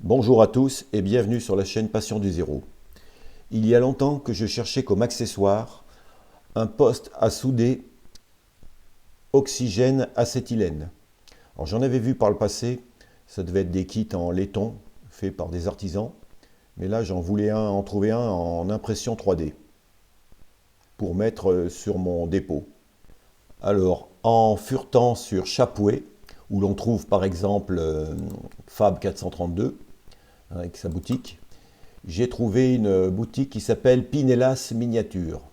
Bonjour à tous et bienvenue sur la chaîne Passion du Zéro. Il y a longtemps que je cherchais comme accessoire un poste à souder oxygène-acétylène. Alors j'en avais vu par le passé, ça devait être des kits en laiton faits par des artisans, mais là j'en voulais en trouver un en impression 3D pour mettre sur mon dépôt. Alors en furetant sur Shapway, où l'on trouve par exemple Fab 432 avec sa boutique, j'ai trouvé une boutique qui s'appelle Pinellas Miniature.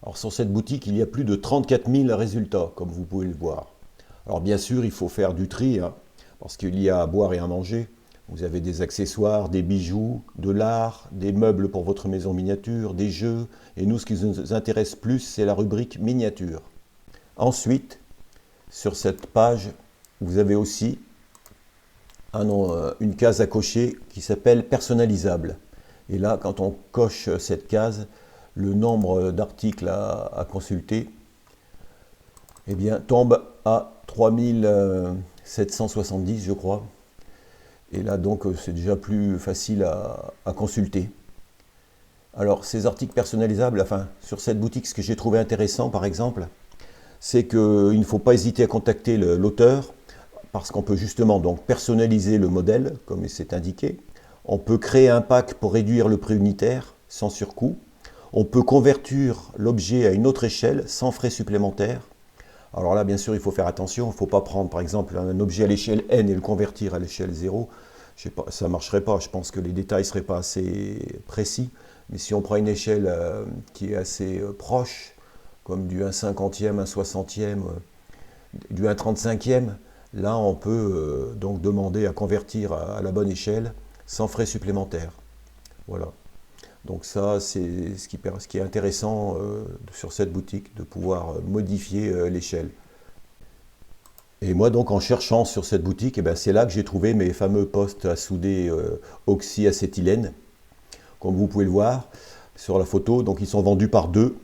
Alors sur cette boutique, il y a plus de 34 000 résultats, comme vous pouvez le voir. Alors bien sûr, il faut faire du tri, parce qu'il y a à boire et à manger. Vous avez des accessoires, des bijoux, de l'art, des meubles pour votre maison miniature, des jeux. Et nous, ce qui nous intéresse plus, c'est la rubrique miniature. Ensuite, sur cette page, vous avez aussi une case à cocher qui s'appelle personnalisable. Et là, quand on coche cette case, le nombre d'articles à consulter eh bien, tombe à 3770, je crois. Et là, donc, c'est déjà plus facile à consulter. Alors, ces articles personnalisables, enfin, sur cette boutique, ce que j'ai trouvé intéressant, par exemple, c'est qu'il ne faut pas hésiter à contacter l'auteur, parce qu'on peut justement donc personnaliser le modèle, comme c'est indiqué. On peut créer un pack pour réduire le prix unitaire, sans surcoût. On peut convertir l'objet à une autre échelle, sans frais supplémentaires. Alors là, bien sûr, il faut faire attention. Il ne faut pas prendre, par exemple, un objet à l'échelle n et le convertir à l'échelle 0. Je sais pas, ça ne marcherait pas. Je pense que les détails ne seraient pas assez précis. Mais si on prend une échelle qui est assez proche, comme du 1/50e, 1/60e, du 1/35e, là, on peut donc demander à convertir à la bonne échelle sans frais supplémentaires. Voilà. Donc ça, c'est ce qui est intéressant sur cette boutique, de pouvoir modifier l'échelle. Et moi, donc, en cherchant sur cette boutique, eh ben, c'est là que j'ai trouvé mes fameux postes à souder oxyacétylène. Comme vous pouvez le voir sur la photo, donc ils sont vendus par deux.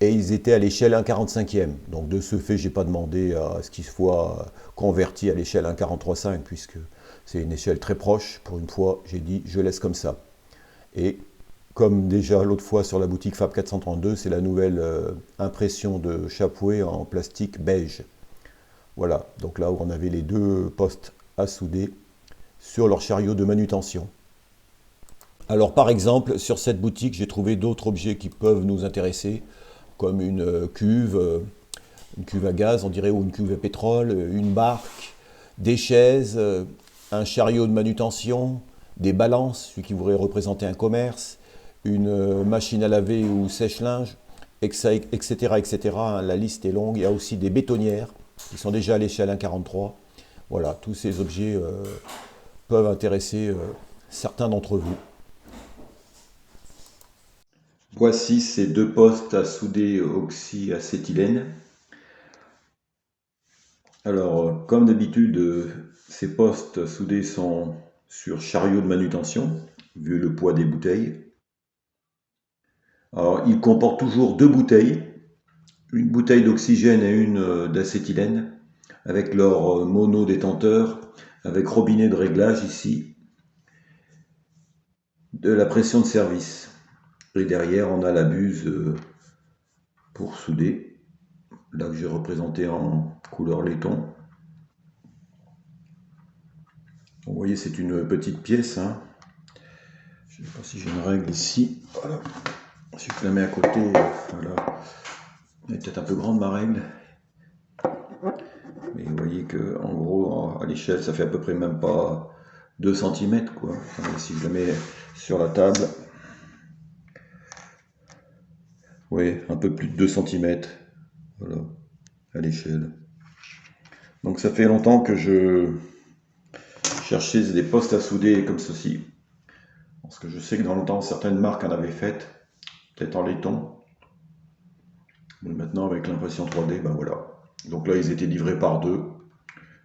Et ils étaient à l'échelle 1/45e. Donc de ce fait, je n'ai pas demandé à ce qu'ils soient convertis à l'échelle 1/43,5, puisque c'est une échelle très proche. Pour une fois, j'ai dit, je laisse comme ça. Et comme déjà l'autre fois sur la boutique Fab 432, c'est la nouvelle impression de Shapway en plastique beige. Voilà, donc là où on avait les deux postes à souder sur leur chariot de manutention. Alors par exemple, sur cette boutique, j'ai trouvé d'autres objets qui peuvent nous intéresser, comme une cuve à gaz, on dirait, ou une cuve à pétrole, une barque, des chaises, un chariot de manutention, des balances, celui qui voudrait représenter un commerce, une machine à laver ou sèche-linge, etc., etc. La liste est longue. Il y a aussi des bétonnières qui sont déjà à l'échelle 1/43. Voilà, tous ces objets peuvent intéresser certains d'entre vous. Voici ces deux postes à souder oxyacétylène. Alors, comme d'habitude, ces postes soudés sont sur chariot de manutention, vu le poids des bouteilles. Alors, ils comportent toujours deux bouteilles, une bouteille d'oxygène et une d'acétylène, avec leur monodétenteur, avec robinet de réglage ici, de la pression de service. Et derrière, on a la buse pour souder, là que j'ai représenté en couleur laiton. Vous voyez, c'est une petite pièce. Je ne sais pas si j'ai une règle ici. Voilà. Si je la mets à côté, voilà. Elle est peut-être un peu grande ma règle. Mais vous voyez que en gros, à l'échelle, ça fait à peu près même pas 2 cm, quoi. Enfin, si je la mets sur la table, oui, un peu plus de 2 cm. Voilà, à l'échelle. Donc ça fait longtemps que je cherchais des postes à souder comme ceci. Parce que je sais que dans le temps, certaines marques en avaient fait, peut-être en laiton. Mais maintenant, avec l'impression 3D, ben voilà. Donc là, ils étaient livrés par deux.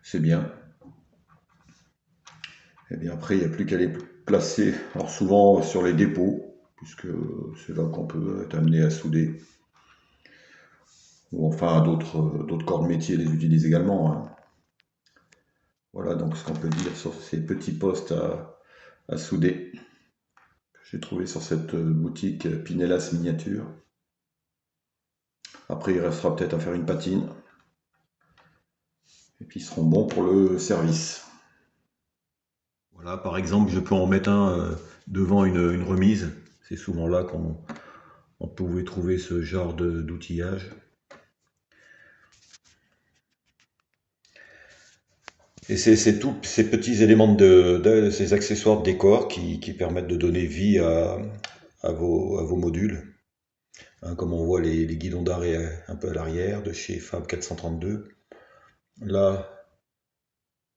C'est bien. Et bien après, il n'y a plus qu'à les placer, alors souvent sur les dépôts, puisque c'est là qu'on peut être amené à souder. Ou enfin, d'autres corps de métier les utilisent également. Voilà donc ce qu'on peut dire sur ces petits postes à souder que j'ai trouvé sur cette boutique Pinellas Miniature. Après, il restera peut-être à faire une patine. Et puis, ils seront bons pour le service. Voilà, par exemple, je peux en mettre un devant une remise. C'est souvent là qu'on pouvait trouver ce genre d'outillage. Et c'est tous ces petits éléments ces accessoires de décor qui permettent de donner vie à vos modules. Hein, comme on voit les guidons d'arrêt un peu à l'arrière de chez Fab 432. Là,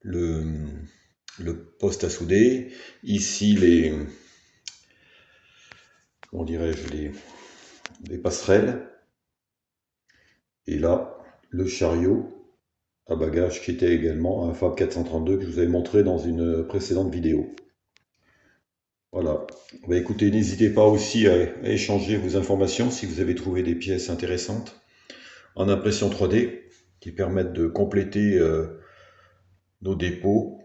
le, le poste à souder. Ici, comment dirais-je, les passerelles. Et là, le chariot à bagages qui était également un Fab 432 que je vous avais montré dans une précédente vidéo. Voilà. Bah, écoutez, n'hésitez pas aussi à échanger vos informations si vous avez trouvé des pièces intéressantes en impression 3D qui permettent de compléter nos dépôts,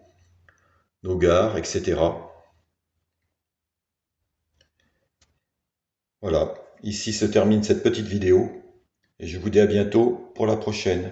nos gares, etc. Voilà. Ici se termine cette petite vidéo et je vous dis à bientôt pour la prochaine.